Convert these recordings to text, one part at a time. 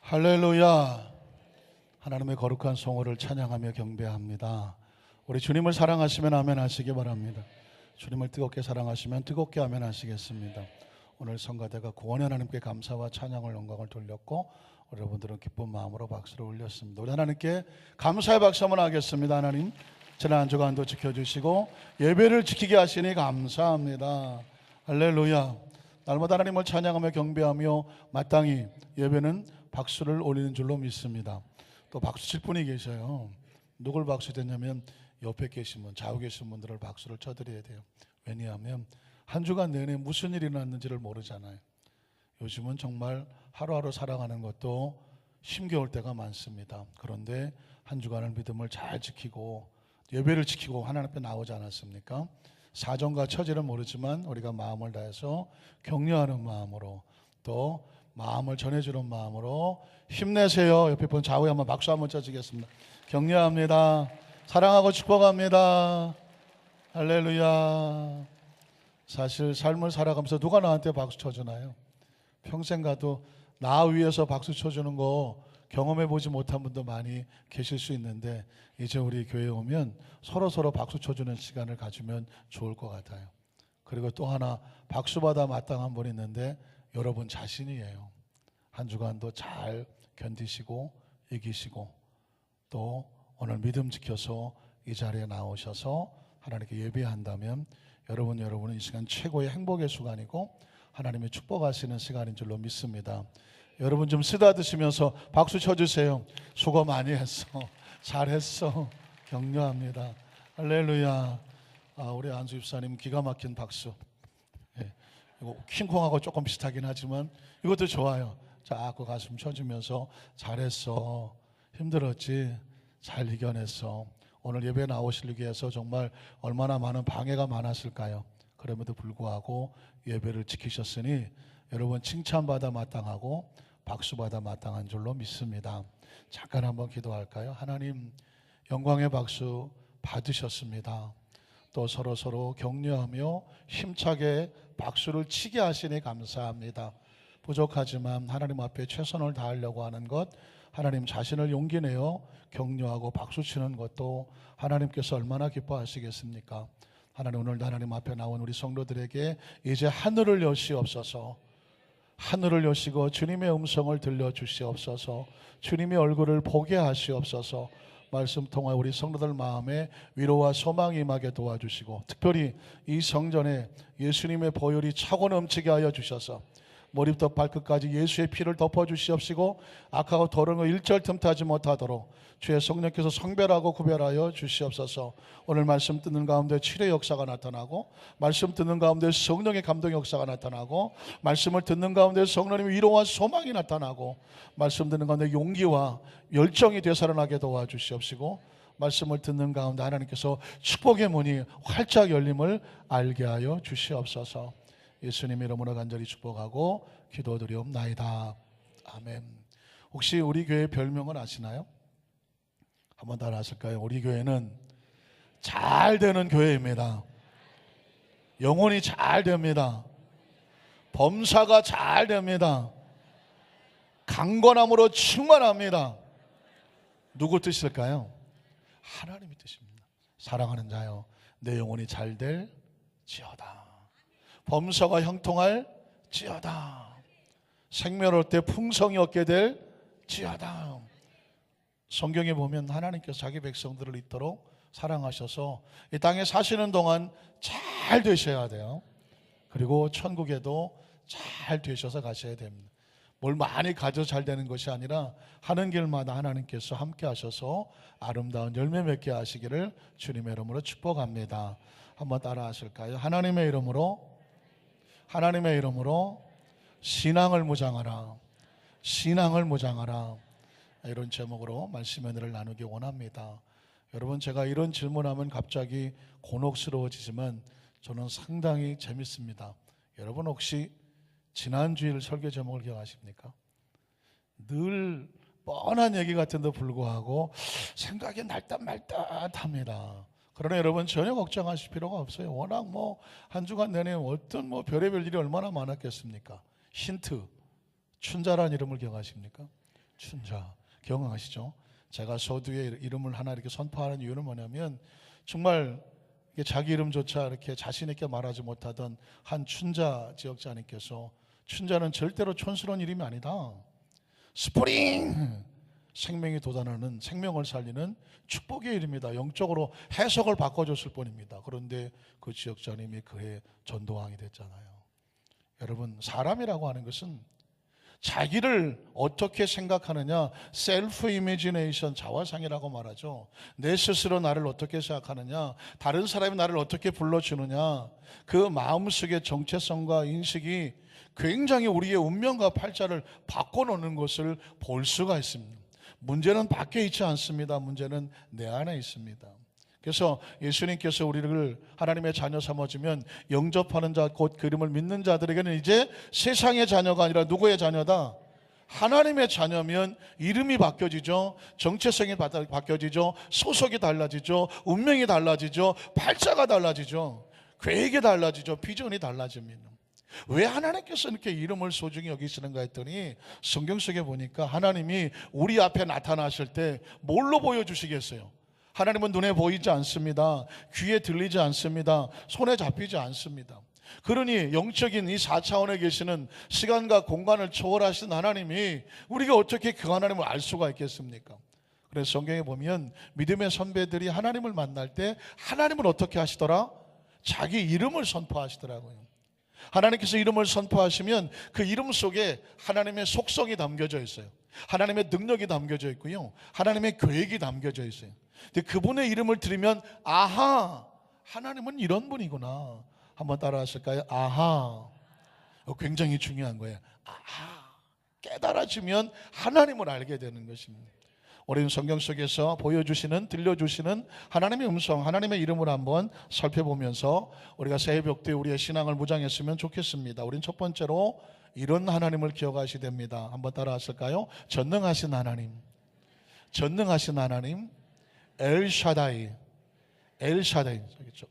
할렐루야. 하나님의 거룩한 성호를 찬양하며 경배합니다. 우리 주님을 사랑하시면 아멘 하시기 바랍니다. 주님을 뜨겁게 사랑하시면 뜨겁게 아멘 하시겠습니다. 오늘 성가대가 구원의 하나님께 감사와 찬양을 영광을 돌렸고 여러분들은 기쁜 마음으로 박수를 올렸습니다. 우리 하나님께 감사의 박수 한번 하겠습니다. 하나님 지난 한 주간도 지켜주시고 예배를 지키게 하시니 감사합니다. 할렐루야. 날마다 하나님을 찬양하며 경배하며 마땅히 예배는 박수를 올리는 줄로 믿습니다. 또 박수 칠 분이 계셔요. 누굴 박수 됐냐면 옆에 계신 분, 좌우 계신 분들을 박수를 쳐드려야 돼요. 왜냐하면 한 주간 내내 무슨 일이 났는지를 모르잖아요. 요즘은 정말 하루하루 살아가는 것도 힘겨울 때가 많습니다. 그런데 한 주간을 믿음을 잘 지키고 예배를 지키고 하나님 앞에 나오지 않았습니까? 사정과 처지는 모르지만 우리가 마음을 다해서 격려하는 마음으로 또 마음을 전해주는 마음으로 힘내세요. 옆에 분 좌우에 한번 박수 한번 쳐주겠습니다. 격려합니다. 사랑하고 축복합니다. 할렐루야. 사실 삶을 살아가면서 누가 나한테 박수 쳐주나요? 평생 가도 나 위해서 박수 쳐주는 거 경험해 보지 못한 분도 많이 계실 수 있는데 이제 우리 교회에 오면 서로 박수 쳐주는 시간을 가지면 좋을 것 같아요. 그리고 또 하나 박수받아 마땅한 분이 있는데 여러분 자신이에요. 한 주간도 잘 견디시고 이기시고 또 오늘 믿음 지켜서 이 자리에 나오셔서 하나님께 예배한다면 여러분은 이 시간 최고의 행복의 시간이고 하나님의 축복하시는 시간인 줄로 믿습니다. 여러분 좀 쓰다드시면서 박수 쳐주세요. 수고 많이 했어. 잘했어. 격려합니다. 할렐루야. 우리 안수 집사님 기가 막힌 박수. 이거 킹콩하고 조금 비슷하긴 하지만 이것도 좋아요. 자꾸 가슴 쳐주면서 잘했어. 힘들었지? 잘 이겨냈어. 오늘 예배 나오시기 위해서 정말 얼마나 많은 방해가 많았을까요? 그럼에도 불구하고 예배를 지키셨으니 여러분 칭찬받아 마땅하고 박수받아 마땅한 줄로 믿습니다. 잠깐 한번 기도할까요? 하나님 영광의 박수 받으셨습니다. 또 서로 격려하며 힘차게 박수를 치게 하시니 감사합니다. 부족하지만 하나님 앞에 최선을 다하려고 하는 것, 하나님 자신을 용기 내어 격려하고 박수치는 것도 하나님께서 얼마나 기뻐하시겠습니까? 하나님 오늘도 하나님 앞에 나온 우리 성도들에게 이제 하늘을 여시옵소서. 하늘을 여시고 주님의 음성을 들려주시옵소서. 주님의 얼굴을 보게 하시옵소서. 말씀 통하 우리 성도들 마음에 위로와 소망이 임하게 도와주시고 특별히 이 성전에 예수님의 보혈이 차고 넘치게 하여 주셔서 머리부터 발끝까지 예수의 피를 덮어주시옵시고 악하고 더러운 거 일절 틈타지 못하도록 주의 성령께서 성별하고 구별하여 주시옵소서. 오늘 말씀 듣는 가운데 치료의 역사가 나타나고 말씀 듣는 가운데 성령의 감동의 역사가 나타나고 말씀을 듣는 가운데 성령님의 위로와 소망이 나타나고 말씀 듣는 가운데 용기와 열정이 되살아나게 도와주시옵시고 말씀을 듣는 가운데 하나님께서 축복의 문이 활짝 열림을 알게 하여 주시옵소서. 예수님 이름으로 간절히 축복하고 기도드리옵나이다. 아멘. 혹시 우리 교회 별명을 아시나요? 한번 다 아실까요? 우리 교회는 잘 되는 교회입니다. 영혼이 잘 됩니다. 범사가 잘 됩니다. 강건함으로 충만합니다. 누구 뜻일까요? 하나님의 뜻입니다. 사랑하는 자여 내 영혼이 잘 될지어다. 범사가 형통할지어다. 생명을 때 풍성이 얻게 될지어다. 성경에 보면 하나님께서 자기 백성들을 이토록 사랑하셔서 이 땅에 사시는 동안 잘 되셔야 돼요. 그리고 천국에도 잘 되셔서 가셔야 됩니다. 뭘 많이 가져 잘 되는 것이 아니라 하는 길마다 하나님께서 함께 하셔서 아름다운 열매 맺게 하시기를 주님의 이름으로 축복합니다. 한번 따라 하실까요? 하나님의 이름으로 신앙을 무장하라. 신앙을 무장하라. 이런 제목으로 말씀 은혜를 나누기 원합니다. 여러분 제가 이런 질문하면 갑자기 곤혹스러워지지만 저는 상당히 재밌습니다. 여러분 혹시 지난주일 설교 제목을 기억하십니까? 늘 뻔한 얘기 같은데 불구하고 생각이 날듯말듯합니다. 그러나 여러분 전혀 걱정하실 필요가 없어요. 워낙 한 주간 내내 어떤 별의별 일이 얼마나 많았겠습니까? 힌트, 춘자라는 이름을 기억하십니까? 춘자. 기억나시죠? 제가 서두에 이름을 하나 이렇게 선포하는 이유는 뭐냐면 정말 자기 이름조차 이렇게 자신 있게 말하지 못하던 한 춘자 지역자님께서 춘자는 절대로 촌스러운 이름이 아니다. 스프링! 생명이 돋아나는, 생명을 살리는 축복의 이름이다. 영적으로 해석을 바꿔줬을 뿐입니다. 그런데 그 지역자님이 그의 전도왕이 됐잖아요. 여러분, 사람이라고 하는 것은 자기를 어떻게 생각하느냐, 셀프 이미지네이션, 자화상이라고 말하죠. 내 스스로 나를 어떻게 생각하느냐, 다른 사람이 나를 어떻게 불러주느냐, 그 마음속의 정체성과 인식이 굉장히 우리의 운명과 팔자를 바꿔놓는 것을 볼 수가 있습니다. 문제는 밖에 있지 않습니다. 문제는 내 안에 있습니다. 그래서 예수님께서 우리를 하나님의 자녀 삼아주면 영접하는 자, 곧 그림을 믿는 자들에게는 이제 세상의 자녀가 아니라 누구의 자녀다? 하나님의 자녀면 이름이 바뀌어지죠. 정체성이 바뀌어지죠. 소속이 달라지죠. 운명이 달라지죠. 팔자가 달라지죠. 계획이 달라지죠. 비전이 달라집니다. 왜 하나님께서 이렇게 이름을 소중히 여기시는가 했더니 성경 속에 보니까 하나님이 우리 앞에 나타나실 때 뭘로 보여주시겠어요? 하나님은 눈에 보이지 않습니다. 귀에 들리지 않습니다. 손에 잡히지 않습니다. 그러니 영적인 이 4차원에 계시는 시간과 공간을 초월하신 하나님이 우리가 어떻게 그 하나님을 알 수가 있겠습니까? 그래서 성경에 보면 믿음의 선배들이 하나님을 만날 때 하나님을 어떻게 하시더라? 자기 이름을 선포하시더라고요. 하나님께서 이름을 선포하시면 그 이름 속에 하나님의 속성이 담겨져 있어요. 하나님의 능력이 담겨져 있고요. 하나님의 계획이 담겨져 있어요. 근데 그분의 이름을 들으면 아하, 하나님은 이런 분이구나. 한번 따라 하실까요? 아하. 굉장히 중요한 거예요. 아하. 깨달아지면 하나님을 알게 되는 것입니다. 우리는 성경 속에서 보여주시는, 들려주시는 하나님의 음성, 하나님의 이름을 한번 살펴보면서 우리가 새벽 때 우리의 신앙을 무장했으면 좋겠습니다. 우린 첫 번째로 이런 하나님을 기억하셔야 됩니다. 한번 따라 하실까요? 전능하신 하나님, 전능하신 하나님, 엘샤다이, 엘샤다이.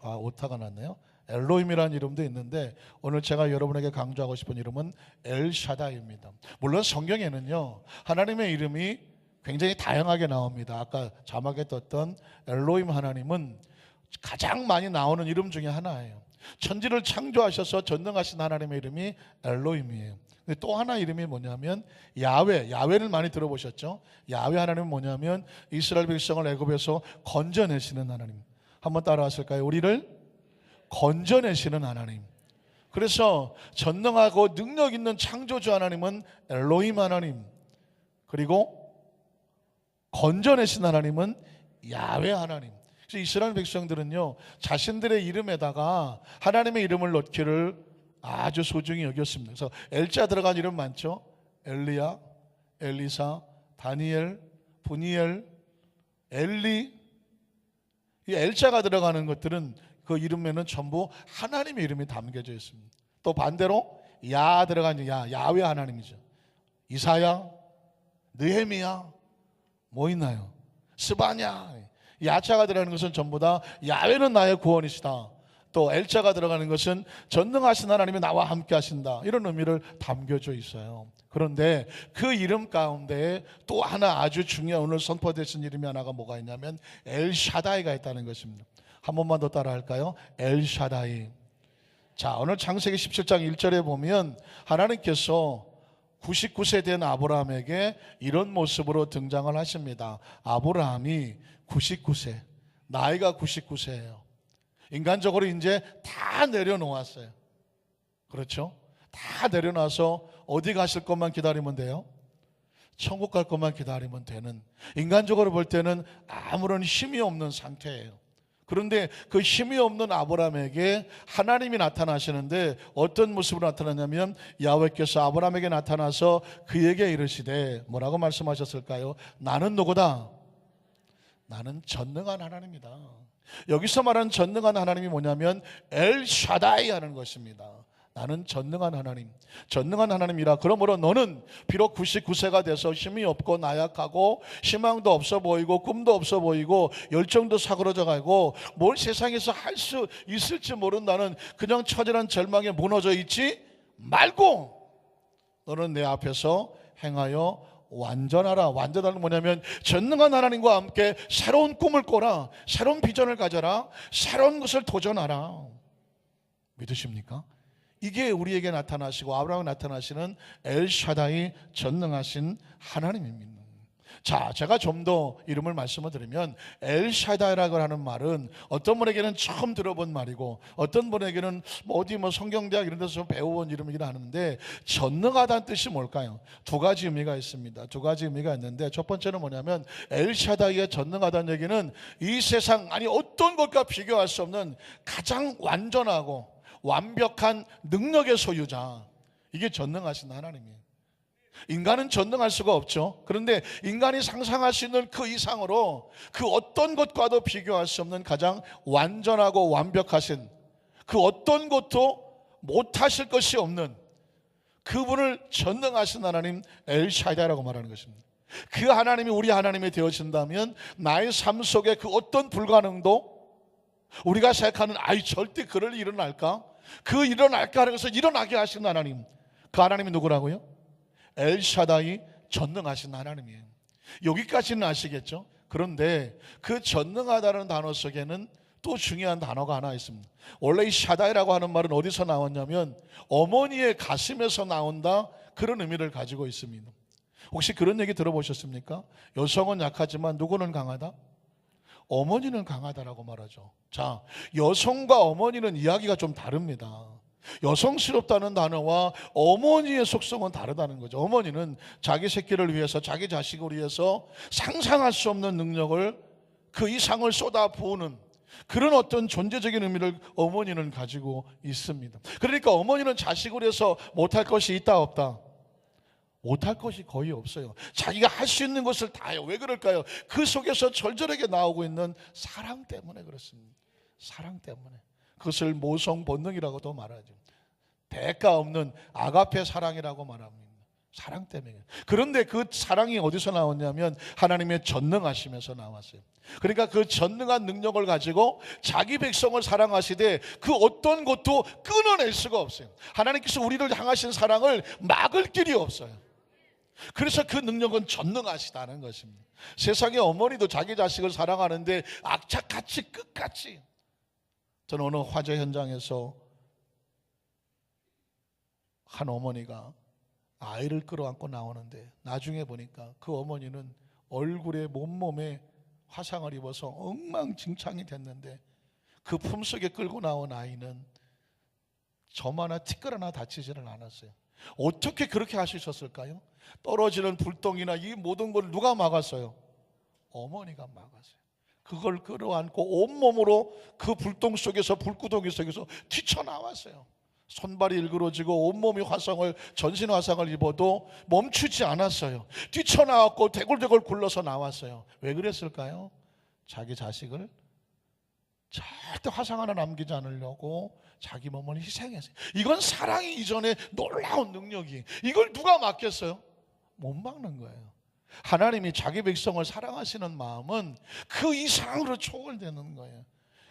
오타가 났네요. 엘로힘이라는 이름도 있는데 오늘 제가 여러분에게 강조하고 싶은 이름은 엘샤다이입니다. 물론 성경에는요, 하나님의 이름이 굉장히 다양하게 나옵니다. 아까 자막에 떴던 엘로힘 하나님은 가장 많이 나오는 이름 중에 하나예요. 천지를 창조하셔서 전능하신 하나님의 이름이 엘로힘이에요. 근데 또 하나 이름이 뭐냐면 야훼. 야훼를 많이 들어보셨죠? 야훼 하나님은 뭐냐면 이스라엘 백성을 애굽에서 건져내시는 하나님. 한번 따라하실까요? 우리를 건져내시는 하나님. 그래서 전능하고 능력 있는 창조주 하나님은 엘로힘 하나님, 그리고 건져내신 하나님은 야훼 하나님. 그래서 이스라엘 백성들은요, 자신들의 이름에다가 하나님의 이름을 넣기를 아주 소중히 여겼습니다. 그래서 엘자 들어간 이름 많죠? 엘리야, 엘리사, 다니엘, 분이엘, 엘리. 이 엘자가 들어가는 것들은 그 이름에는 전부 하나님의 이름이 담겨져 있습니다. 또 반대로 야 들어간 야훼 하나님이죠. 이사야, 느헤미야, 뭐 있나요? 스바냐. 야자가 들어가는 것은 전부 다 야훼는 나의 구원이시다. 또 엘자가 들어가는 것은 전능하신 하나님이 나와 함께 하신다. 이런 의미를 담겨져 있어요. 그런데 그 이름 가운데 또 하나 아주 중요한, 오늘 선포되신 이름이 하나가 뭐가 있냐면 엘샤다이가 있다는 것입니다. 한 번만 더 따라 할까요? 엘샤다이. 자, 오늘 창세기 17장 1절에 보면 하나님께서 99세 된 아브라함에게 이런 모습으로 등장을 하십니다. 아브라함이 99세, 나이가 99세예요. 인간적으로 이제 다 내려놓았어요. 그렇죠? 다 내려놔서 어디 가실 것만 기다리면 돼요? 천국 갈 것만 기다리면 되는, 인간적으로 볼 때는 아무런 힘이 없는 상태예요. 그런데 그 힘이 없는 아브라함에게 하나님이 나타나시는데 어떤 모습으로 나타나냐면 야훼께서 아브라함에게 나타나서 그에게 이르시되 뭐라고 말씀하셨을까요? 나는 누구다? 나는 전능한 하나님이다. 여기서 말하는 전능한 하나님이 뭐냐면 엘샤다이 하는 것입니다. 나는 전능한 하나님, 전능한 하나님이라. 그러므로 너는 비록 99세가 돼서 힘이 없고 나약하고 희망도 없어 보이고 꿈도 없어 보이고 열정도 사그러져 가고 뭘 세상에서 할 수 있을지 모른다는 그냥 처절한 절망에 무너져 있지 말고 너는 내 앞에서 행하여 완전하라. 완전하는 뭐냐면 전능한 하나님과 함께 새로운 꿈을 꿔라. 새로운 비전을 가져라. 새로운 것을 도전하라. 믿으십니까? 이게 우리에게 나타나시고 아브라함에 나타나시는 엘샤다이, 전능하신 하나님입니다. 자, 제가 좀 더 이름을 말씀을 드리면 엘샤다이라고 하는 말은 어떤 분에게는 처음 들어본 말이고 어떤 분에게는 어디 성경대학 이런 데서 배워온 이름이긴 하는데, 전능하다는 뜻이 뭘까요? 두 가지 의미가 있습니다. 두 가지 의미가 있는데, 첫 번째는 뭐냐면 엘샤다이의 전능하다는 얘기는 이 세상 아니 어떤 것과 비교할 수 없는 가장 완전하고 완벽한 능력의 소유자, 이게 전능하신 하나님이에요. 인간은 전능할 수가 없죠. 그런데 인간이 상상할 수 있는 그 이상으로 그 어떤 것과도 비교할 수 없는 가장 완전하고 완벽하신, 그 어떤 것도 못하실 것이 없는 그분을 전능하신 하나님 엘샤다이라고 말하는 것입니다. 그 하나님이 우리 하나님이 되어진다면 나의 삶 속에 그 어떤 불가능도 우리가 생각하는 절대 그럴 일이 일어날까? 그 일어날까 하는 것을 일어나게 하신 하나님, 그 하나님이 누구라고요? 엘샤다이, 전능하신 하나님이에요. 여기까지는 아시겠죠? 그런데 그 전능하다는 단어 속에는 또 중요한 단어가 하나 있습니다. 원래 이 샤다이라고 하는 말은 어디서 나왔냐면 어머니의 가슴에서 나온다, 그런 의미를 가지고 있습니다. 혹시 그런 얘기 들어보셨습니까? 여성은 약하지만 누구는 강하다? 어머니는 강하다라고 말하죠. 자, 여성과 어머니는 이야기가 좀 다릅니다. 여성스럽다는 단어와 어머니의 속성은 다르다는 거죠. 어머니는 자기 새끼를 위해서, 자기 자식을 위해서 상상할 수 없는 능력을, 그 이상을 쏟아부으는 그런 어떤 존재적인 의미를 어머니는 가지고 있습니다. 그러니까 어머니는 자식을 위해서 못할 것이 있다 없다? 못할 것이 거의 없어요. 자기가 할 수 있는 것을 다 해요. 왜 그럴까요? 그 속에서 절절하게 나오고 있는 사랑 때문에 그렇습니다. 사랑 때문에. 그것을 모성 본능이라고도 말하죠. 대가 없는 아가페 사랑이라고 말합니다. 사랑 때문에. 그런데 그 사랑이 어디서 나왔냐면 하나님의 전능하심에서 나왔어요. 그러니까 그 전능한 능력을 가지고 자기 백성을 사랑하시되 그 어떤 것도 끊어낼 수가 없어요. 하나님께서 우리를 향하신 사랑을 막을 길이 없어요. 그래서 그 능력은 전능하시다는 것입니다. 세상의 어머니도 자기 자식을 사랑하는데 악착같이 끝같이. 저는 어느 화재 현장에서 한 어머니가 아이를 끌어안고 나오는데 나중에 보니까 그 어머니는 얼굴에 몸몸에 화상을 입어서 엉망진창이 됐는데 그 품속에 끌고 나온 아이는 점 하나 티끌 하나 다치지는 않았어요. 어떻게 그렇게 할 수 있었을까요? 떨어지는 불똥이나 이 모든 걸 누가 막았어요? 어머니가 막았어요. 그걸 끌어안고 온몸으로 그 불똥 속에서, 불구덩이 속에서 뛰쳐나왔어요. 손발이 일그러지고 온몸이 화상을, 전신 화상을 입어도 멈추지 않았어요. 뛰쳐나왔고 대굴대굴 굴러서 나왔어요. 왜 그랬을까요? 자기 자식을 절대 화상 하나 남기지 않으려고 자기 몸을 희생했어요. 이건 사랑이 이전에 놀라운 능력이, 이걸 누가 막겠어요? 못 막는 거예요. 하나님이 자기 백성을 사랑하시는 마음은 그 이상으로 초월되는 거예요.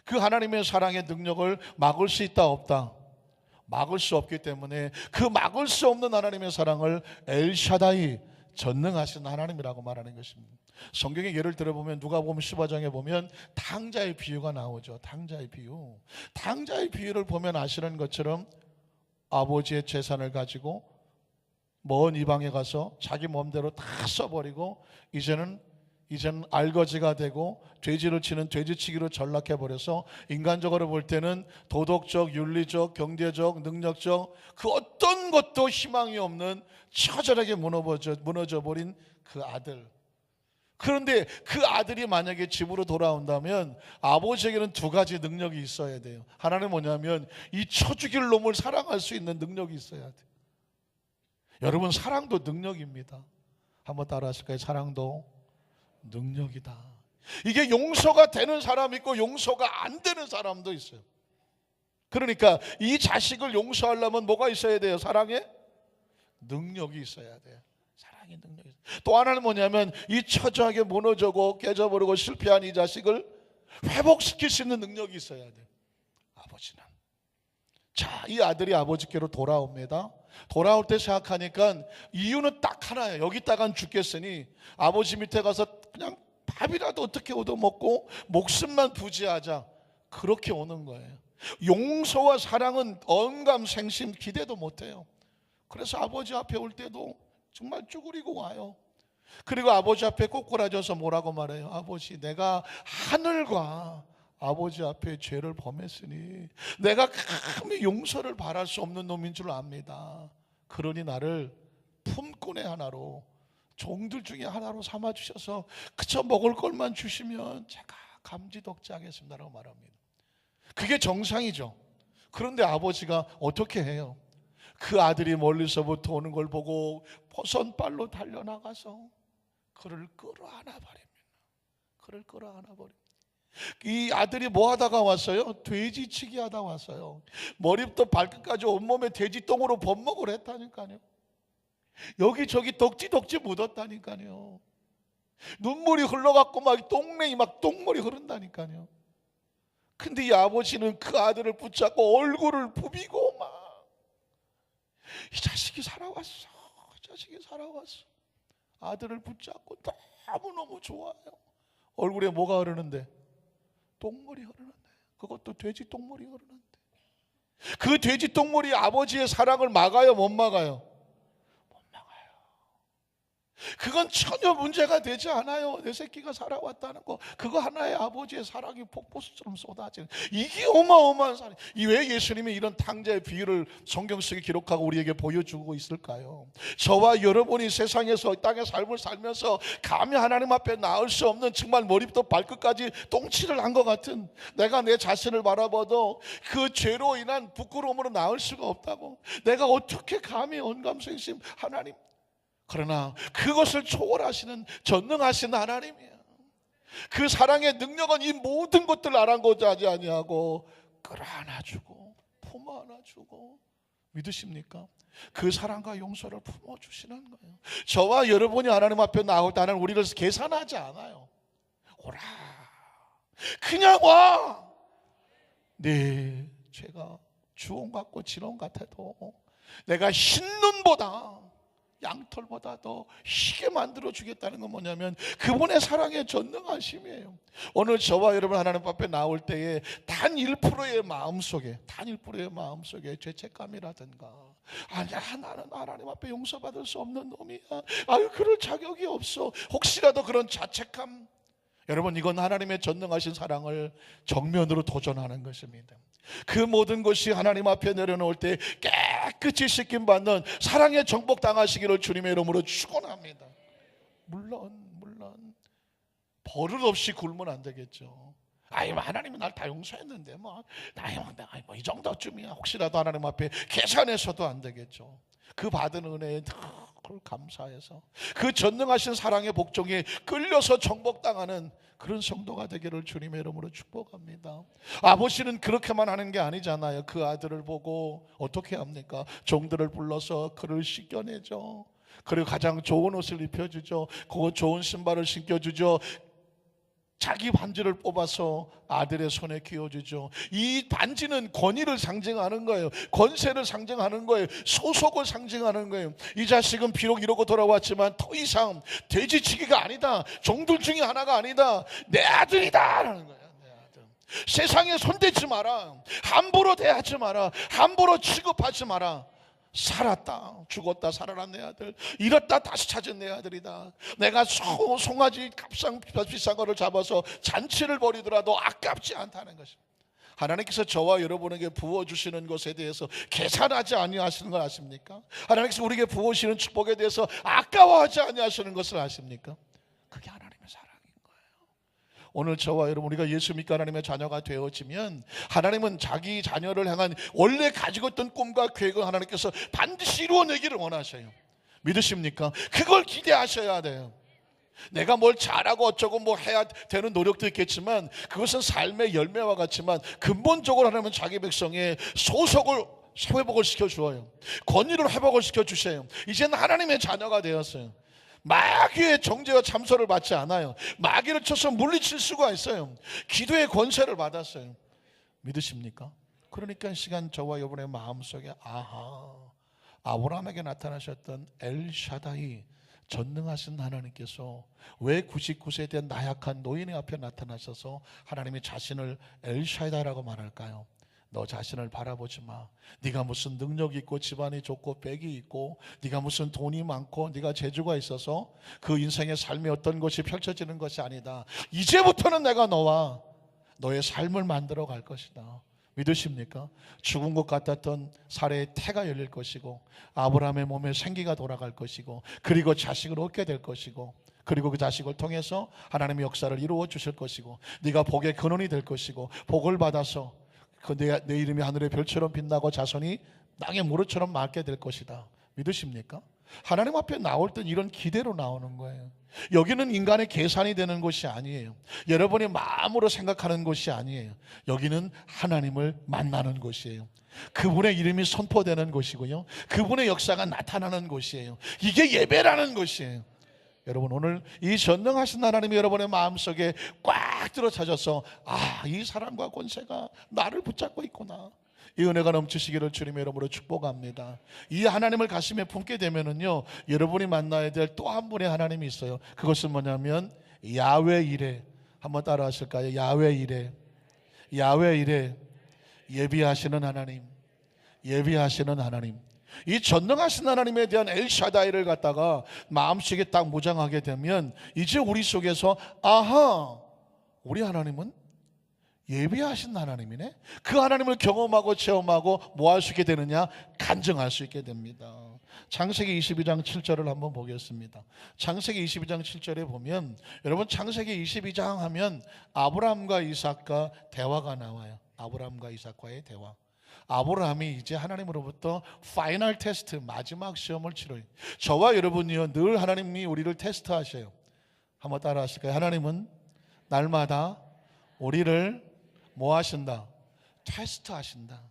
그 하나님의 사랑의 능력을 막을 수 있다 없다? 막을 수 없기 때문에 그 막을 수 없는 하나님의 사랑을 엘샤다이, 전능하신 하나님이라고 말하는 것입니다. 성경의 예를 들어보면 누가복음 15장에 보면 탕자의 비유가 나오죠. 탕자의 비유. 탕자의 비유를 보면 아시는 것처럼 아버지의 재산을 가지고 먼 이방에 가서 자기 몸대로 다 써버리고 이제는 알거지가 되고 돼지를 치는 돼지치기로 전락해버려서 인간적으로 볼 때는 도덕적, 윤리적, 경제적, 능력적 그 어떤 것도 희망이 없는 처절하게 무너져버린 그 아들. 그런데 그 아들이 만약에 집으로 돌아온다면 아버지에게는 두 가지 능력이 있어야 돼요. 하나는 뭐냐면 이 쳐 죽일 놈을 사랑할 수 있는 능력이 있어야 돼요. 여러분, 사랑도 능력입니다. 한번 따라 하실까요? 사랑도 능력이다. 이게 용서가 되는 사람이 있고 용서가 안 되는 사람도 있어요. 그러니까 이 자식을 용서하려면 뭐가 있어야 돼요? 사랑의 능력이 있어야 돼요. 사랑의 능력이 있어요. 또 하나는 뭐냐면 이 처절하게 무너져고 깨져버리고 실패한 이 자식을 회복시킬 수 있는 능력이 있어야 돼요. 아버지는 자, 이 아들이 아버지께로 돌아옵니다. 돌아올 때 생각하니까 이유는 딱 하나예요. 여기다간 죽겠으니 아버지 밑에 가서 그냥 밥이라도 어떻게 얻어먹고 목숨만 부지하자, 그렇게 오는 거예요. 용서와 사랑은 언감생심 기대도 못해요. 그래서 아버지 앞에 올 때도 정말 쭈그리고 와요. 그리고 아버지 앞에 꼬꾸라져서 뭐라고 말해요? 아버지, 내가 하늘과 아버지 앞에 죄를 범했으니 내가 감히 용서를 바랄 수 없는 놈인 줄 압니다. 그러니 나를 품꾼의 하나로, 종들 중에 하나로 삼아주셔서 그저 먹을 것만 주시면 제가 감지덕지하겠습니다라고 말합니다. 그게 정상이죠. 그런데 아버지가 어떻게 해요? 그 아들이 멀리서부터 오는 걸 보고 버선발로 달려나가서 그를 끌어안아 버립니다. 그를 끌어안아 버립니다. 이 아들이 뭐 하다가 왔어요? 돼지치기 하다 왔어요. 머리부터 발끝까지 온몸에 돼지똥으로 범벅을 했다니까요. 여기저기 덕지덕지 묻었다니까요. 눈물이 흘러갖고 막 똥내이 막 똥물이 흐른다니까요. 근데 이 아버지는 그 아들을 붙잡고 얼굴을 부비고 막, 이 자식이 살아왔어, 이 자식이 살아왔어. 아들을 붙잡고 너무너무 좋아요. 얼굴에 뭐가 흐르는데? 똥물이 흐르는데. 그것도 돼지 똥물이 흐르는데. 그 돼지 똥물이 아버지의 사랑을 막아요, 못 막아요? 못 막아요. 그건 전혀 문제가 되지 않아요. 내 새끼가 살아왔다는 거, 그거 하나에 아버지의 사랑이 폭포수처럼 쏟아지는, 이게 어마어마한 사랑. 왜 예수님이 이런 탕자의 비유를 성경 속에 기록하고 우리에게 보여주고 있을까요? 저와 여러분이 세상에서 땅의 삶을 살면서 감히 하나님 앞에 나올 수 없는, 정말 머리부터 발끝까지 똥칠을 한 것 같은, 내가 내 자신을 바라봐도 그 죄로 인한 부끄러움으로 나올 수가 없다고, 내가 어떻게 감히 언감생심 하나님. 그러나 그것을 초월하시는 전능하신 하나님이에요. 그 사랑의 능력은 이 모든 것들을 아랑곳하지 아니하고 끌어안아주고 품어안아주고, 믿으십니까? 그 사랑과 용서를 품어주시는 거예요. 저와 여러분이 하나님 앞에 나올 때는 우리를 계산하지 않아요. 오라, 그냥 와. 네, 제가 주홍 같고 진홍 같아도 내가 흰 눈보다 양털보다 더 희게 만들어 주겠다는 건 뭐냐면 그분의 사랑의 전능하심이에요. 오늘 저와 여러분 하나님 앞에 나올 때에 단 1%의 마음속에, 단 1%의 마음속에 죄책감이라든가, 아니야 나는 하나님 앞에 용서받을 수 없는 놈이야, 아유 그럴 자격이 없어, 혹시라도 그런 자책감, 여러분 이건 하나님의 전능하신 사랑을 정면으로 도전하는 것입니다. 그 모든 것이 하나님 앞에 내려놓을 때 깨끗이 씻김 받는 사랑의 정복 당하시기를 주님의 이름으로 축원합니다. 물론 버릇 없이 굴면 안 되겠죠. 아이 하나님이 날 다 용서했는데 이 정도쯤이야, 혹시라도 하나님 앞에 계산해서도 안 되겠죠. 그 받은 은혜에 늘 감사해서 그 전능하신 사랑의 복종에 끌려서 정복당하는 그런 성도가 되기를 주님의 이름으로 축복합니다. 아버지는 그렇게만 하는 게 아니잖아요. 그 아들을 보고 어떻게 합니까? 종들을 불러서 그를 씻겨내죠. 그리고 가장 좋은 옷을 입혀주죠. 그 좋은 신발을 신겨주죠. 자기 반지를 뽑아서 아들의 손에 끼워주죠. 이 반지는 권위를 상징하는 거예요. 권세를 상징하는 거예요. 소속을 상징하는 거예요. 이 자식은 비록 이러고 돌아왔지만 더 이상 돼지치기가 아니다, 종들 중에 하나가 아니다, 내 아들이다 라는 거예요. 내 아들. 세상에 손대지 마라, 함부로 대하지 마라, 함부로 취급하지 마라. 살았다, 죽었다, 살아난 내 아들, 잃었다 다시 찾은 내 아들이다. 내가 송아지 비싼 거를 잡아서 잔치를 벌이더라도 아깝지 않다는 것입니다. 하나님께서 저와 여러분에게 부어주시는 것에 대해서 계산하지 아니하시는 걸 아십니까? 하나님께서 우리에게 부어주시는 축복에 대해서 아까워하지 아니하시는 것을 아십니까? 그게 하나님의 사랑인 거예요. 오늘 저와 여러분, 우리가 예수 믿고 하나님의 자녀가 되어지면 하나님은 자기 자녀를 향한 원래 가지고 있던 꿈과 계획을 하나님께서 반드시 이루어내기를 원하셔요. 믿으십니까? 그걸 기대하셔야 돼요. 내가 뭘 잘하고 어쩌고 뭐 해야 되는 노력도 있겠지만 그것은 삶의 열매와 같지만 근본적으로 하나님은 자기 백성의 소속을 회복을 시켜주어요. 권위를 회복을 시켜주셔요. 이제는 하나님의 자녀가 되었어요. 마귀의 정죄와 참소를 받지 않아요. 마귀를 쳐서 물리칠 수가 있어요. 기도의 권세를 받았어요. 믿으십니까? 그러니까 이 시간 저와 여러분의 마음속에 아브라함에게 나타나셨던 엘샤다이, 전능하신 하나님께서 왜 99세에 대한 나약한 노인의 앞에 나타나셔서 하나님이 자신을 엘샤다이라고 말할까요? 너 자신을 바라보지 마. 네가 무슨 능력이 있고 집안이 좋고 백이 있고 네가 무슨 돈이 많고 네가 재주가 있어서 그 인생의 삶이 어떤 것이 펼쳐지는 것이 아니다. 이제부터는 내가 너와 너의 삶을 만들어 갈 것이다. 믿으십니까? 죽은 것 같았던 사례의 태가 열릴 것이고 아브라함의 몸에 생기가 돌아갈 것이고 그리고 자식을 얻게 될 것이고 그리고 그 자식을 통해서 하나님의 역사를 이루어 주실 것이고 네가 복의 근원이 될 것이고 복을 받아서 내 이름이 하늘의 별처럼 빛나고 자손이 땅의 무릇처럼 맑게 될 것이다. 믿으십니까? 하나님 앞에 나올 땐 이런 기대로 나오는 거예요. 여기는 인간의 계산이 되는 곳이 아니에요. 여러분이 마음으로 생각하는 곳이 아니에요. 여기는 하나님을 만나는 곳이에요. 그분의 이름이 선포되는 곳이고요, 그분의 역사가 나타나는 곳이에요. 이게 예배라는 것이에요. 여러분, 오늘 이 전능하신 하나님이 여러분의 마음속에 꽉 들어차셔서 이 사랑과 권세가 나를 붙잡고 있구나, 이 은혜가 넘치시기를 주님의 이름으로 축복합니다. 이 하나님을 가슴에 품게 되면은요, 여러분이 만나야 될 또 한 분의 하나님이 있어요. 그것은 뭐냐면 야훼 이레. 한번 따라 하실까요? 야훼 이레. 야훼 이레. 예비하시는 하나님, 예비하시는 하나님. 이 전능하신 하나님에 대한 엘샤다이를 갖다가 마음속에 딱 무장하게 되면 이제 우리 속에서 우리 하나님은 예비하신 하나님이네. 그 하나님을 경험하고 체험하고 뭐 할 수 있게 되느냐? 간증할 수 있게 됩니다. 창세기 22장 7절을 한번 보겠습니다. 창세기 22장 7절에 보면, 여러분, 창세기 22장 하면 아브라함과 이삭과 대화가 나와요. 아브라함과 이삭과의 대화. 아브라함이 이제 하나님으로부터 파이널 테스트, 마지막 시험을 치러요. 저와 여러분이요, 늘 하나님이 우리를 테스트하셔요. 한번 따라 하실까요? 하나님은 날마다 우리를 뭐 하신다? 테스트하신다.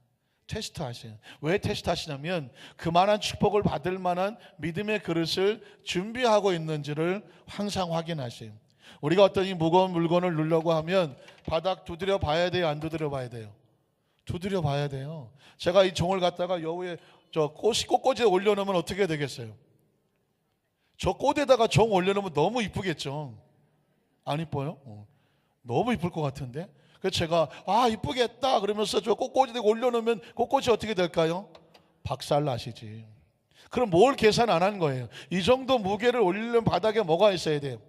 테스트하세요. 왜 테스트하시냐면 그만한 축복을 받을 만한 믿음의 그릇을 준비하고 있는지를 항상 확인하세요. 우리가 어떤 이 무거운 물건을 누려고 하면 바닥 두드려 봐야 돼요? 안 두드려 봐야 돼요? 두드려 봐야 돼요. 제가 이 종을 갖다가 여우에 꽃꽂이에 올려놓으면 어떻게 되겠어요? 저 꽃에다가 종 올려놓으면 너무 이쁘겠죠? 안 이뻐요? 너무 이쁠 것 같은데? 그래서 제가 이쁘겠다 그러면서 저 꽃꽂이에 올려놓으면 꽃꽃이 어떻게 될까요? 박살나시지. 그럼 뭘 계산 안 한 거예요? 이 정도 무게를 올리려면 바닥에 뭐가 있어야 돼요?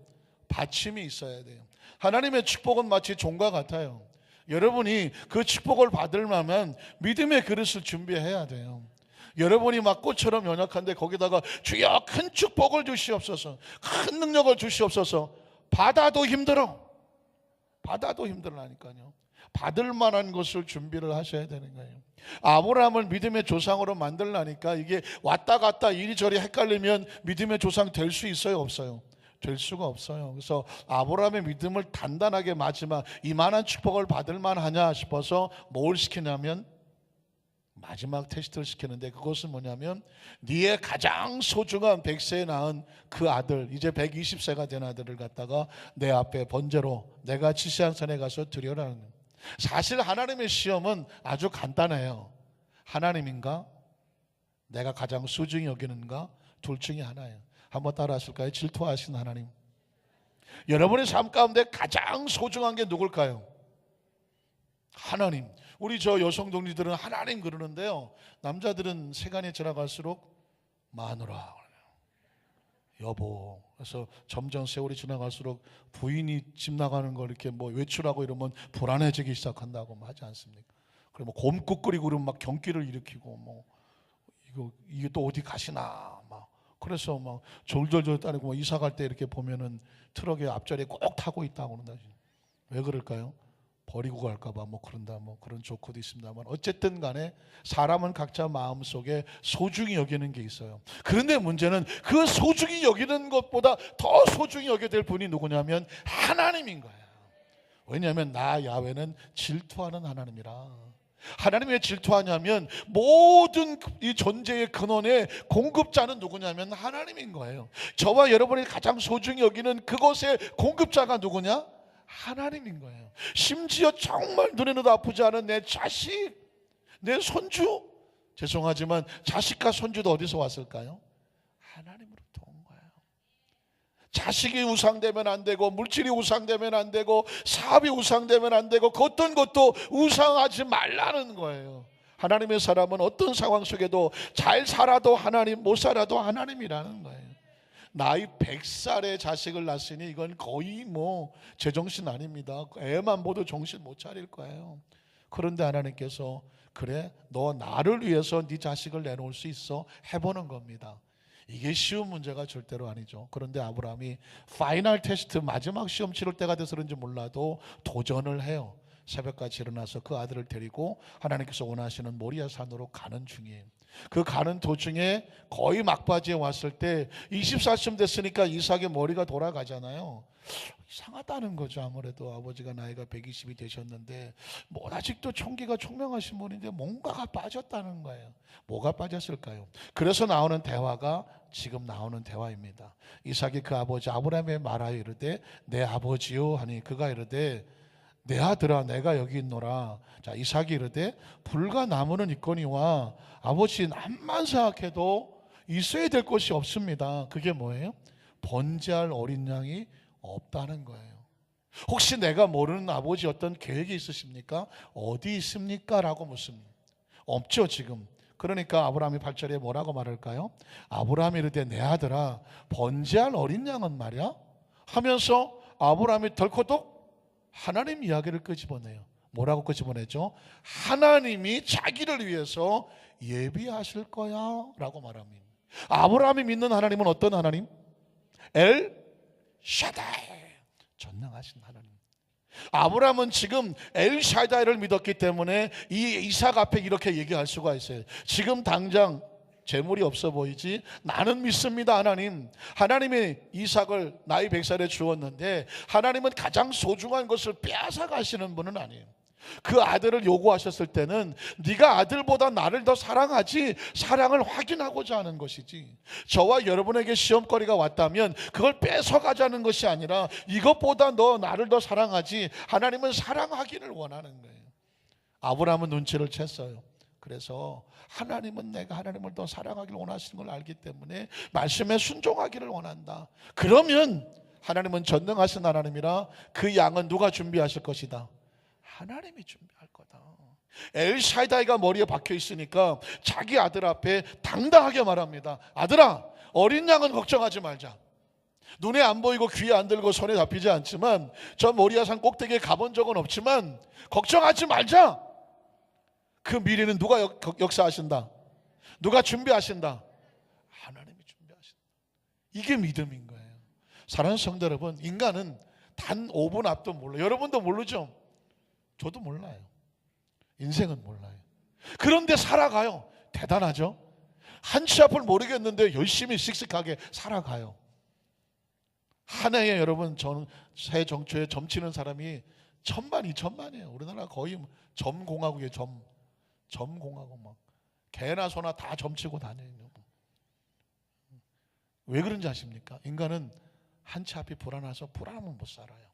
받침이 있어야 돼요. 하나님의 축복은 마치 종과 같아요. 여러분이 그 축복을 받을 만한 믿음의 그릇을 준비해야 돼요. 여러분이 막 꽃처럼 연약한데 거기다가 주여 큰 축복을 주시옵소서, 큰 능력을 주시옵소서, 받아도 힘들어. 받아도 힘들라니까요. 받을 만한 것을 준비를 하셔야 되는 거예요. 아브라함을 믿음의 조상으로 만들라니까 이게 왔다 갔다 이리저리 헷갈리면 믿음의 조상 될 수 있어요, 없어요? 될 수가 없어요. 그래서 아브라함의 믿음을 단단하게 마지막 이만한 축복을 받을 만하냐 싶어서 뭘 시키냐면 마지막 테스트를 시키는데, 그것은 뭐냐면 네의 가장 소중한 100세에 낳은 그 아들, 이제 120세가 된 아들을 갖다가 내 앞에 번제로 내가 지시한 산에 가서 드려라는 거예요. 사실 하나님의 시험은 아주 간단해요. 하나님인가 내가 가장 소중히 여기는가, 둘 중에 하나예요. 한번 따라 하실까요? 질투하신 하나님. 여러분의 삶 가운데 가장 소중한 게 누굴까요? 하나님. 우리 저 여성 동지들은 하나님 그러는데요, 남자들은 시간이 지나갈수록 마누라, 여보. 그래서 점점 세월이 지나갈수록 부인이 집 나가는 걸 이렇게 뭐 외출하고 이러면 불안해지기 시작한다고 하지 않습니까? 그리고 뭐 곰국 끓이고 그러면 막 경기를 일으키고 뭐 이게 또 어디 가시나 막, 그래서 막 졸졸졸 따르고 뭐 이사 갈 때 이렇게 보면은 트럭에 앞자리에 꼭 타고 있다고 그런다. 왜 그럴까요? 버리고 갈까봐 뭐 그런다, 뭐 그런 조커도 있습니다만, 어쨌든 간에 사람은 각자 마음속에 소중히 여기는 게 있어요. 그런데 문제는 그 소중히 여기는 것보다 더 소중히 여겨야 될 분이 누구냐면 하나님인 거예요. 왜냐하면 나 야훼는 질투하는 하나님이라. 하나님 왜 질투하냐면 모든 이 존재의 근원의 공급자는 누구냐면 하나님인 거예요. 저와 여러분이 가장 소중히 여기는 그것의 공급자가 누구냐? 하나님인 거예요. 심지어 정말 눈에도 아프지 않은 내 자식, 내 손주, 죄송하지만 자식과 손주도 어디서 왔을까요? 하나님으로부터 온 거예요. 자식이 우상되면 안 되고, 물질이 우상되면 안 되고, 사업이 우상되면 안 되고, 그 어떤 것도 우상하지 말라는 거예요. 하나님의 사람은 어떤 상황 속에도 잘 살아도 하나님, 못 살아도 하나님이라는 거예요. 나이 100살에 자식을 낳았으니 이건 거의 뭐 제정신 아닙니다. 애만 모두 정신 못 차릴 거예요. 그런데 하나님께서 그래, 너 나를 위해서 네 자식을 내놓을 수 있어? 해보는 겁니다. 이게 쉬운 문제가 절대로 아니죠. 그런데 아브라함이 파이널 테스트, 마지막 시험 치를 때가 돼서 그런지 몰라도 도전을 해요. 새벽까지 일어나서 그 아들을 데리고 하나님께서 원하시는 모리아 산으로 가는 중이에요. 그 가는 도중에 거의 막바지에 왔을 때 24쯤 됐으니까 이삭의 머리가 돌아가잖아요. 이상하다는 거죠. 아무래도 아버지가 나이가 120이 되셨는데 뭐 아직도 총기가 총명하신 분인데 뭔가가 빠졌다는 거예요. 뭐가 빠졌을까요? 그래서 나오는 대화가 지금 나오는 대화입니다. 이삭이 그 아버지 아브라함에 말하여 이르되 내 아버지요 하니 그가 이르되 내 아들아 내가 여기 있노라. 자, 이삭이 이르되 불과 나무는 있거니와 아버지 암만 생각해도 있어야 될 것이 없습니다. 그게 뭐예요? 번제할 어린 양이 없다는 거예요. 혹시 내가 모르는 아버지 어떤 계획이 있으십니까? 어디 있습니까? 라고 묻습니다. 없죠 지금. 그러니까 아브라함이 8절에 뭐라고 말할까요? 아브라함이 이르되 내 아들아 번제할 어린 양은 말이야 하면서 아브라함이 덜커덕 하나님 이야기를 끄집어내요. 뭐라고 끄집어내죠? 하나님이 자기를 위해서 예비하실 거야 라고 말합니다. 아브라함이 믿는 하나님은 어떤 하나님? 엘 샤다이, 전능하신 하나님. 아브라함은 지금 엘 샤다이를 믿었기 때문에 이 이삭 앞에 이렇게 얘기할 수가 있어요. 지금 당장 재물이 없어 보이지? 나는 믿습니다 하나님. 하나님이 이삭을 나이 100살에 주었는데 하나님은 가장 소중한 것을 빼앗아 가시는 분은 아니에요. 그 아들을 요구하셨을 때는 네가 아들보다 나를 더 사랑하지 사랑을 확인하고자 하는 것이지, 저와 여러분에게 시험거리가 왔다면 그걸 뺏어가자는 것이 아니라 이것보다 너 나를 더 사랑하지, 하나님은 사랑하기를 원하는 거예요. 아브라함은 눈치를 챘어요. 그래서 하나님은 내가 하나님을 더 사랑하기를 원하시는 걸 알기 때문에 말씀에 순종하기를 원한다. 그러면 하나님은 전능하신 하나님이라 그 양은 누가 준비하실 것이다? 하나님이 준비할 거다. 엘샤다이가 머리에 박혀 있으니까 자기 아들 앞에 당당하게 말합니다. 아들아, 어린 양은 걱정하지 말자. 눈에 안 보이고 귀에 안 들고 손에 잡히지 않지만 저 모리아산 꼭대기에 가본 적은 없지만 걱정하지 말자. 그 미래는 누가 역사하신다? 누가 준비하신다? 하나님이 준비하신다. 이게 믿음인 거예요. 사랑하는 성도 여러분, 인간은 단 5분 앞도 몰라요. 여러분도 모르죠? 저도 몰라요. 인생은 몰라요. 그런데 살아가요. 대단하죠? 한치 앞을 모르겠는데 열심히 씩씩하게 살아가요. 한 해에 여러분 새 정초에 점치는 사람이 1000만, 2000만이에요. 우리나라 거의 점공화국이에요. 점공화국 막 개나 소나 다 점치고 다녀요. 왜 그런지 아십니까? 인간은 한치 앞이 불안해서 불안하면 못 살아요.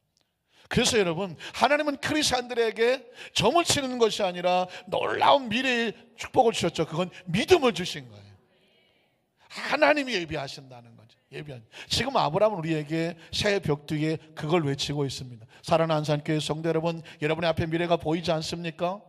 그래서 여러분, 하나님은 크리스찬들에게 점을 치는 것이 아니라 놀라운 미래의 축복을 주셨죠. 그건 믿음을 주신 거예요. 하나님이 예비하신다는 거죠. 지금 아브라함은 우리에게 새 벽 뒤에 그걸 외치고 있습니다. 사랑하는 안산교회 성도 여러분, 여러분의 앞에 미래가 보이지 않습니까?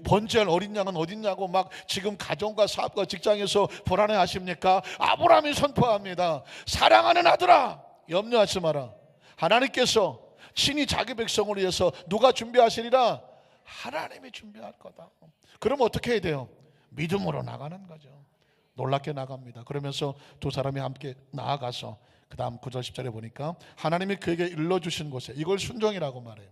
번제할 어린 양은 어딨냐고 막 지금 가정과 사업과 직장에서 불안해 하십니까? 아브라함이 선포합니다. 사랑하는 아들아, 염려하지 마라. 하나님께서 친히 자기 백성을 위해서 누가 준비하시리라? 하나님이 준비할 거다. 그럼 어떻게 해야 돼요? 믿음으로 나가는 거죠. 놀랍게 나갑니다. 그러면서 두 사람이 함께 나아가서 그 다음 9절 10절에 보니까 하나님이 그에게 일러주신 곳에, 이걸 순종이라고 말해요.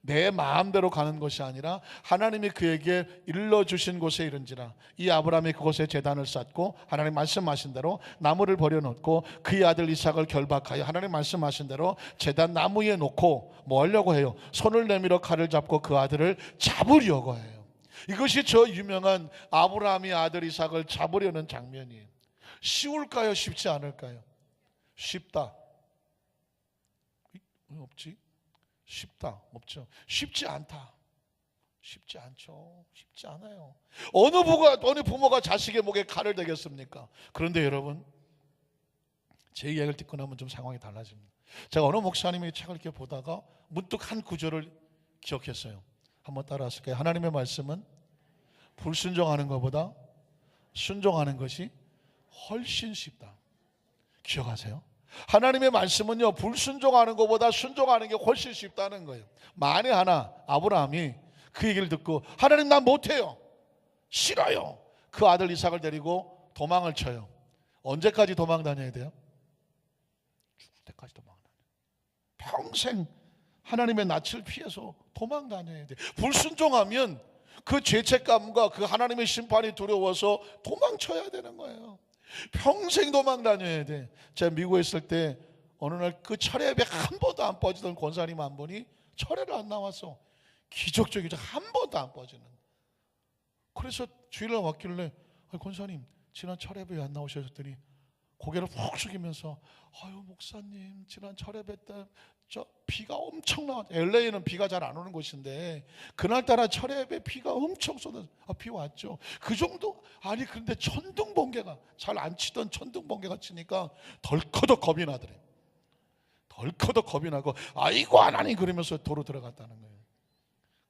내 마음대로 가는 것이 아니라 하나님이 그에게 일러주신 곳에 이른지라. 이 아브라함이 그곳에 제단을 쌓고 하나님 말씀하신 대로 나무를 버려놓고 그의 아들 이삭을 결박하여 하나님 말씀하신 대로 제단 나무에 놓고 뭐 하려고 해요? 손을 내밀어 칼을 잡고 그 아들을 잡으려고 해요. 이것이 저 유명한 아브라함이 아들 이삭을 잡으려는 장면이에요. 쉬울까요? 쉽지 않을까요? 쉽다. 왜 없지? 쉽다. 없죠. 쉽지 않다. 쉽지 않죠. 쉽지 않아요. 어느 부모가 자식의 목에 칼을 대겠습니까? 그런데 여러분, 제 이야기를 듣고 나면 좀 상황이 달라집니다. 제가 어느 목사님의 책을 이렇게 보다가 문득 한 구절을 기억했어요. 한번 따라하실까요? 하나님의 말씀은 불순종하는 것보다 순종하는 것이 훨씬 쉽다. 기억하세요? 하나님의 말씀은요, 불순종하는 것보다 순종하는 게 훨씬 쉽다는 거예요. 만에 하나 아브라함이 그 얘기를 듣고 하나님 난 못해요, 싫어요, 그 아들 이삭을 데리고 도망을 쳐요. 언제까지 도망 다녀야 돼요? 죽을 때까지 도망 다녀요. 평생 하나님의 낯을 피해서 도망 다녀야 돼요. 불순종하면 그 죄책감과 그 하나님의 심판이 두려워서 도망쳐야 되는 거예요. 평생 도망 다녀야 돼. 제가 미국에 있을 때 어느 날 그 철회 예배 한 번도 안 빠지던 권사님 한 분이 철회를 안 나왔어. 기적적이죠. 한 번도 안 빠지는. 그래서 주일날 왔길래 권사님 지난 철회 예배 왜 안 나오셨더니 고개를 푹 숙이면서 아유 목사님 지난 철회 예배 때 저 비가 엄청 나왔. LA는 비가 잘 안 오는 곳인데 그날따라 철회 예배 비가 엄청 쏟아져. 비 왔죠. 그 정도 아니 근데 천둥 번개가 잘 안 치던 천둥 번개가 치니까 덜커덕 겁이 나더래. 덜커덕 겁이 나고 아이고 하나님 그러면서 도로 들어갔다는 거예요.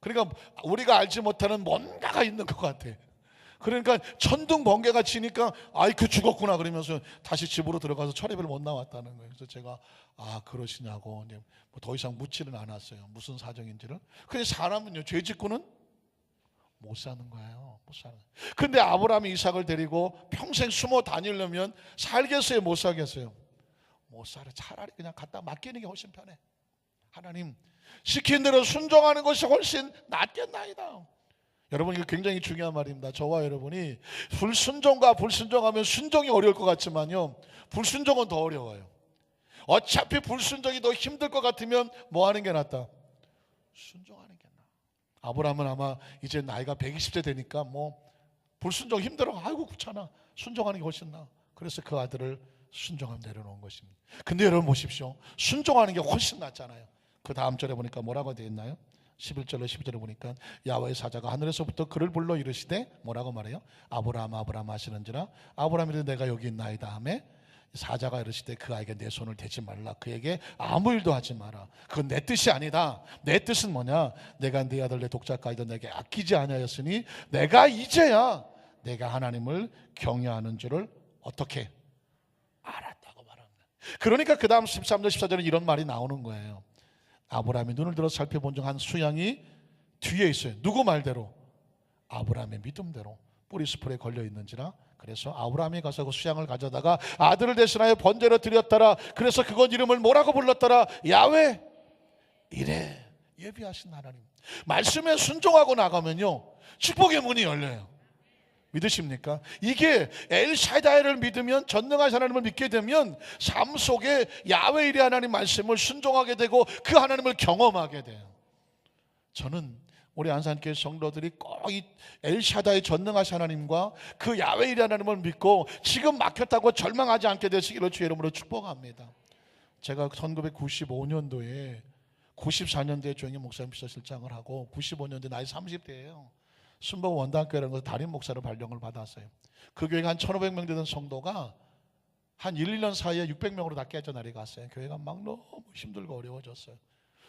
그러니까 우리가 알지 못하는 뭔가가 있는 것 같아. 그러니까 천둥 번개가 치니까 아이고 죽었구나 그러면서 다시 집으로 들어가서 철회를 못 나왔다는 거예요. 그래서 제가 그러시냐고 이제 더 이상 묻지는 않았어요. 무슨 사정인지를. 근데 사람은요 죄 짓고는 못 사는 거예요. 못 사는. 근데 아브라함이 이삭을 데리고 평생 숨어 다니려면 살겠어요, 못 살겠어요? 못 살아. 차라리 그냥 갖다 맡기는 게 훨씬 편해. 하나님 시킨 대로 순종하는 것이 훨씬 낫겠나이다. 여러분 이거 굉장히 중요한 말입니다. 저와 여러분이 불순종과 불순종하면 순종이 어려울 것 같지만요 불순종은 더 어려워요. 어차피 불순종이 더 힘들 것 같으면 뭐 하는 게 낫다? 순종하는 게 나아. 아브라함은 아마 이제 나이가 120세 되니까 뭐 불순종 힘들어. 아이고 귀찮아. 순종하는 게 훨씬 나아. 그래서 그 아들을 순종하면 내려놓은 것입니다. 근데 여러분 보십시오. 순종하는 게 훨씬 낫잖아요. 그 다음 절에 보니까 뭐라고 되어 있나요? 11절로 12절에 보니까 야훼의 사자가 하늘에서부터 그를 불러 이르시되 뭐라고 말해요? 아브라함 아브라함 하시는지라 아브라함이 이르되 내가 여기 있나이다 하매 사자가 이르시되 그 아이에게 내 손을 대지 말라. 그에게 아무 일도 하지 마라. 그건 내 뜻이 아니다. 내 뜻은 뭐냐? 내가 네 아들 내 독자까지도 내게 아끼지 아니하였으니 내가 이제야 내가 하나님을 경외하는 줄을 어떻게 알았다고 말합니다. 그러니까 그 다음 13절 14절에 이런 말이 나오는 거예요. 아브라함이 눈을 들어 살펴본 중 한 수양이 뒤에 있어요. 누구 말대로? 아브라함의 믿음대로 뿌리스풀에 걸려 있는지라. 그래서 아브라함이 가서 그 수양을 가져다가 아들을 대신하여 번제로 드렸더라. 그래서 그건 이름을 뭐라고 불렀더라? 야훼 이레. 예비하신 하나님. 말씀에 순종하고 나가면요 축복의 문이 열려요. 믿으십니까? 이게 엘샤다이를 믿으면, 전능하신 하나님을 믿게 되면 삶 속에 야훼 이레 하나님 말씀을 순종하게 되고 그 하나님을 경험하게 돼요. 저는 우리 안산교회 성도들이 꼭 이 엘샤다이 전능하신 하나님과 그 야훼 이레 하나님을 믿고 지금 막혔다고 절망하지 않게 되시기를 주의 이름으로 축복합니다. 제가 1995년도에 94년도에 조영희 목사님 비서실장을 하고 95년도에 나이 30대예요. 순복 원당교회라는 곳에서 담임 목사로 발령을 받았어요. 그 교회가 한 1,500명 되던 성도가 한 1, 2년 사이에 600명으로 다 깨져나리 갔어요. 교회가 막 너무 힘들고 어려워졌어요.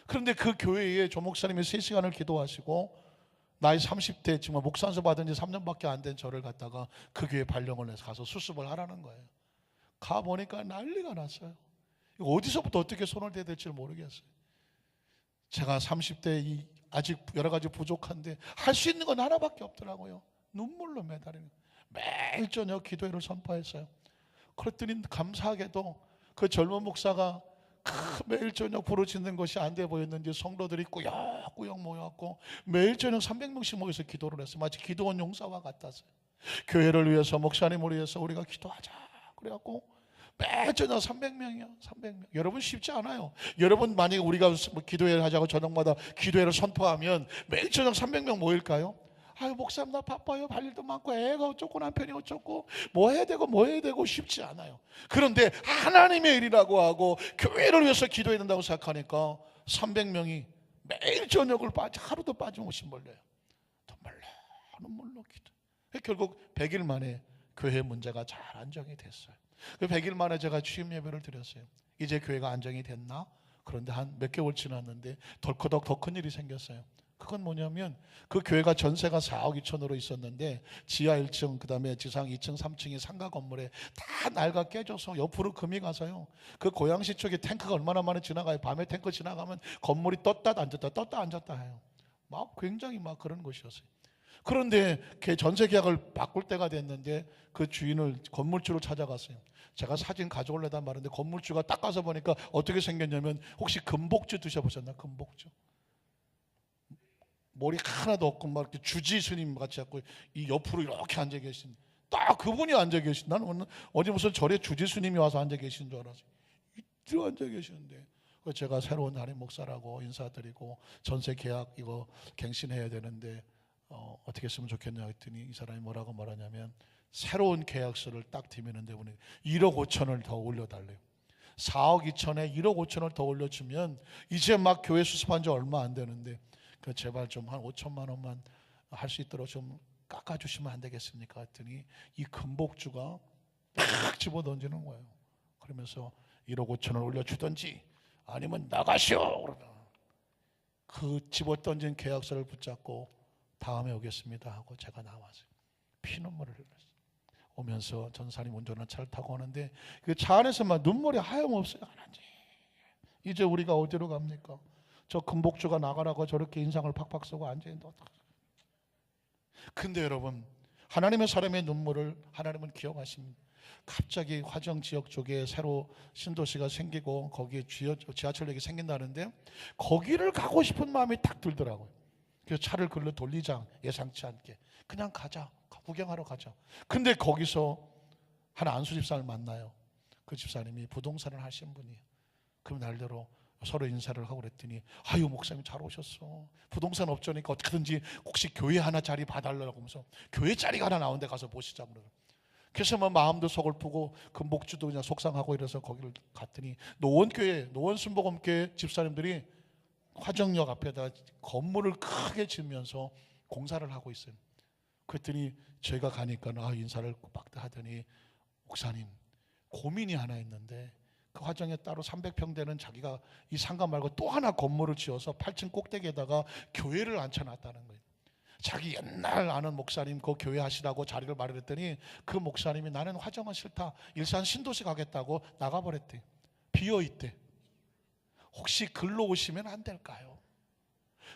그런데 그 교회에 조 목사님이 3시간을 기도하시고 나이 30대 지금 목사 안수 받은 지 3년밖에 안 된 저를 갖다가 그 교회 발령을 해서 가서 수습을 하라는 거예요. 가보니까 난리가 났어요. 어디서부터 어떻게 손을 대야 될지 모르겠어요. 제가 30대 아직 여러 가지 부족한데 할 수 있는 건 하나밖에 없더라고요. 눈물로 매달리는. 매일 저녁 기도회를 선포했어요. 그랬더니 감사하게도 그 젊은 목사가 매일 저녁 부르짖는 것이 안 돼 보였는지 성도들이 꾸역꾸역 모여갖고 매일 저녁 300명씩 모여서 기도를 했어요. 마치 기도원 용사와 같았어요. 교회를 위해서, 목사님을 위해서 우리가 기도하자. 그래갖고 매일 저녁 300명이요. 300명. 여러분 쉽지 않아요. 여러분 만약에 우리가 기도회를 하자고 저녁마다 기도회를 선포하면 매일 저녁 300명 모일까요? 아유 목사님 나 바빠요. 할 일도 많고 애가 어쩌고 남편이 어쩌고 뭐 해야 되고 쉽지 않아요. 그런데 하나님의 일이라고 하고 교회를 위해서 기도해야 된다고 생각하니까 300명이 매일 저녁을 하루도 빠짐없이 몰려요. 눈물로 기도. 결국 100일 만에 교회 문제가 잘 안정이 됐어요. 그 100일 만에 제가 취임 예배를 드렸어요. 이제 교회가 안정이 됐나? 그런데 한 몇 개월 지났는데 덜커덕 더 큰 일이 생겼어요. 그건 뭐냐면 그 교회가 전세가 4억 2천으로 있었는데 지하 1층 그다음에 지상 2층 3층이 상가 건물에 다 낡아 깨져서 옆으로 금이 가서요. 그 고양시 쪽에 탱크가 얼마나 많이 지나가요. 밤에 탱크 지나가면 건물이 떴다 앉았다 해요. 막 굉장히 막 그런 곳이었어요. 그런데 전세 계약을 바꿀 때가 됐는데 그 주인을 건물주를 찾아갔어요. 제가 사진 가져올래다 말인데 건물주가 딱 가서 보니까 어떻게 생겼냐면 혹시 금복주 드셔보셨나? 금복주. 머리 하나도 없고 막 이렇게 주지 스님 같이 갖고 이 옆으로 이렇게 앉아 계신 딱 그분이 앉아 계신. 나는 어디 무슨 절에 주지 스님이 와서 앉아 계신 줄 알았어요. 이쪽 앉아 계시는데 제가 새로운 담임 목사라고 인사드리고 전세 계약 이거 갱신해야 되는데 어떻게 했으면 좋겠냐 했더니 이 사람이 뭐라고 말하냐면 새로운 계약서를 딱 디미는데 보니 1억 5천을 더 올려달래요. 4억 2천에 1억 5천을 더 올려주면 이제 막 교회 수습한 지 얼마 안 되는데 제발 좀 한 5천만 원만 할 수 있도록 좀 깎아주시면 안 되겠습니까? 했더니 이 금복주가 딱 집어 던지는 거예요. 그러면서 1억 5천을 올려주든지 아니면 나가시오. 그 집어 던진 계약서를 붙잡고 다음에 오겠습니다 하고 제가 나왔어요. 피눈물을 흘렸어요. 오면서 전사님 운전한 차를 타고 오는데 그 차 안에서 막 눈물이 하염없어요. 하나님 이제 우리가 어디로 갑니까? 저 금복주가 나가라고 저렇게 인상을 팍팍 쓰고 앉아있는데 근데 여러분 하나님의 사람의 눈물을 하나님은 기억하십니다. 갑자기 화정 지역 쪽에 새로 신도시가 생기고 거기에 지하철역이 생긴다는데 거기를 가고 싶은 마음이 딱 들더라고요. 그래서 차를 글로 돌리자 예상치 않게 그냥 가자 구경하러 가자. 근데 거기서 한 안수 집사를 만나요. 그 집사님이 부동산을 하신 분이에요. 그럼 날대로 서로 인사를 하고 그랬더니 아유 목사님 잘 오셨어. 부동산 업자니까 어떻게든지 혹시 교회 하나 자리 봐달라고 하면서 교회 자리가 하나 나온 데 가서 보시자고 그래요. 그래서 뭐 마음도 서글프고 금복주도 그냥 속상하고 이래서 거기를 갔더니 노원순복음교회 집사님들이 화정역 앞에다 건물을 크게 지으면서 공사를 하고 있어요. 그랬더니 제가 가니까 인사를 막 하더니 목사님 고민이 하나 있는데 그 화정에 따로 300평 되는 자기가 이 상가 말고 또 하나 건물을 지어서 8층 꼭대기에다가 교회를 앉혀놨다는 거예요. 자기 옛날 아는 목사님 그 교회 하시라고 자리를 마련했더니 그 목사님이 나는 화정은 싫다 일산 신도시 가겠다고 나가버렸대. 비어있대. 혹시 글로 오시면 안 될까요?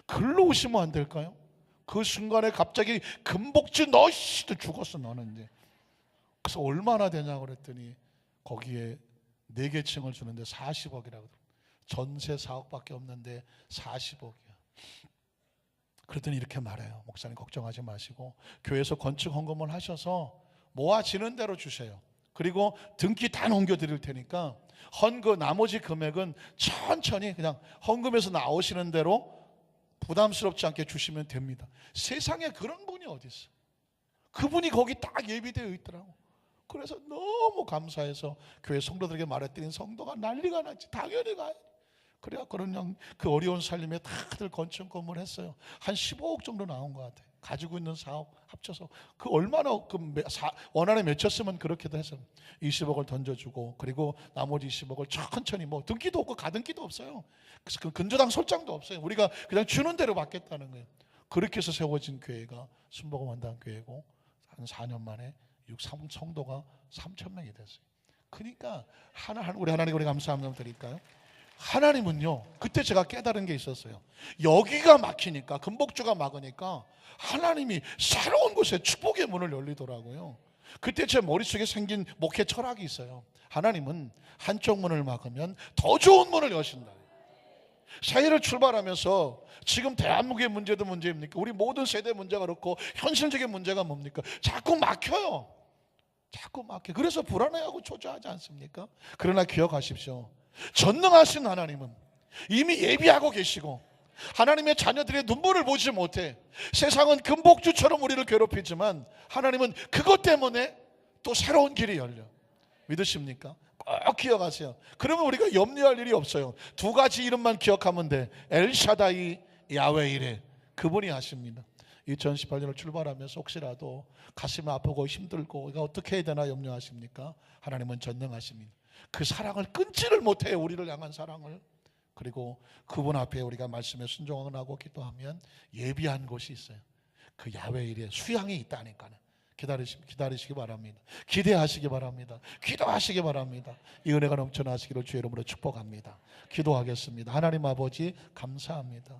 글로 오시면 안 될까요? 그 순간에 갑자기 금복주 너씨도 죽었어 너는 이제. 그래서 얼마나 되냐고 그랬더니 거기에 4개 층을 주는데 40억이라고. 전세 4억밖에 없는데 40억이야. 그랬더니 이렇게 말해요. 목사님 걱정하지 마시고 교회에서 건축 헌금을 하셔서 모아지는 대로 주세요. 그리고 등기 다 넘겨드릴 테니까 나머지 금액은 천천히 그냥 헌금에서 나오시는 대로 부담스럽지 않게 주시면 됩니다. 세상에 그런 분이 어디 있어? 그분이 거기 딱 예비되어 있더라고. 그래서 너무 감사해서 교회 성도들에게 말했더니 성도가 난리가 났지. 당연히 가요. 그래갖고 그냥 그 어려운 살림에 다들 건축 건물을 했어요. 한 15억 정도 나온 것 같아요. 가지고 있는 사업 합쳐서 그 얼마나 원안에 맺혔으면 그렇게도 해서 20억을 던져주고 그리고 나머지 20억을 천천히 뭐 등기도 없고 가등기도 없어요. 그래서 그 근저당 솔장도 없어요. 우리가 그냥 주는 대로 받겠다는 거예요. 그렇게 해서 세워진 교회가 순복음 원당교회고 한 4년 만에 성도가 3,000명이 됐어요. 그러니까 우리 하나님 우리 감사 한번 드릴까요? 하나님은요 그때 제가 깨달은 게 있었어요. 여기가 막히니까 금복주가 막으니까 하나님이 새로운 곳에 축복의 문을 열리더라고요. 그때 제 머릿속에 생긴 목회 철학이 있어요. 하나님은 한쪽 문을 막으면 더 좋은 문을 여신다. 새해를 출발하면서 지금 대한민국의 문제도 문제입니까? 우리 모든 세대 문제가 그렇고 현실적인 문제가 뭡니까? 자꾸 막혀요. 자꾸 막혀. 그래서 불안해하고 초조하지 않습니까? 그러나 기억하십시오. 전능하신 하나님은 이미 예비하고 계시고 하나님의 자녀들의 눈물을 보지 못해. 세상은 금복주처럼 우리를 괴롭히지만 하나님은 그것 때문에 또 새로운 길이 열려. 믿으십니까? 꼭 기억하세요. 그러면 우리가 염려할 일이 없어요. 2가지 이름만 기억하면 돼. 엘샤다이 야훼이레. 그분이 하십니다. 2018년을 출발하면서 혹시라도 가슴이 아프고 힘들고 이거 어떻게 해야 되나 염려하십니까? 하나님은 전능하십니다. 그 사랑을 끊지를 못해요. 우리를 향한 사랑을. 그리고 그분 앞에 우리가 말씀에 순종을 하고 기도하면 예비한 곳이 있어요. 그 야훼 일에 수양이 있다니까요. 기다리시기 바랍니다. 기대하시기 바랍니다. 기도하시기 바랍니다. 이 은혜가 넘쳐나시기를 주의 이름으로 축복합니다. 기도하겠습니다. 하나님 아버지 감사합니다.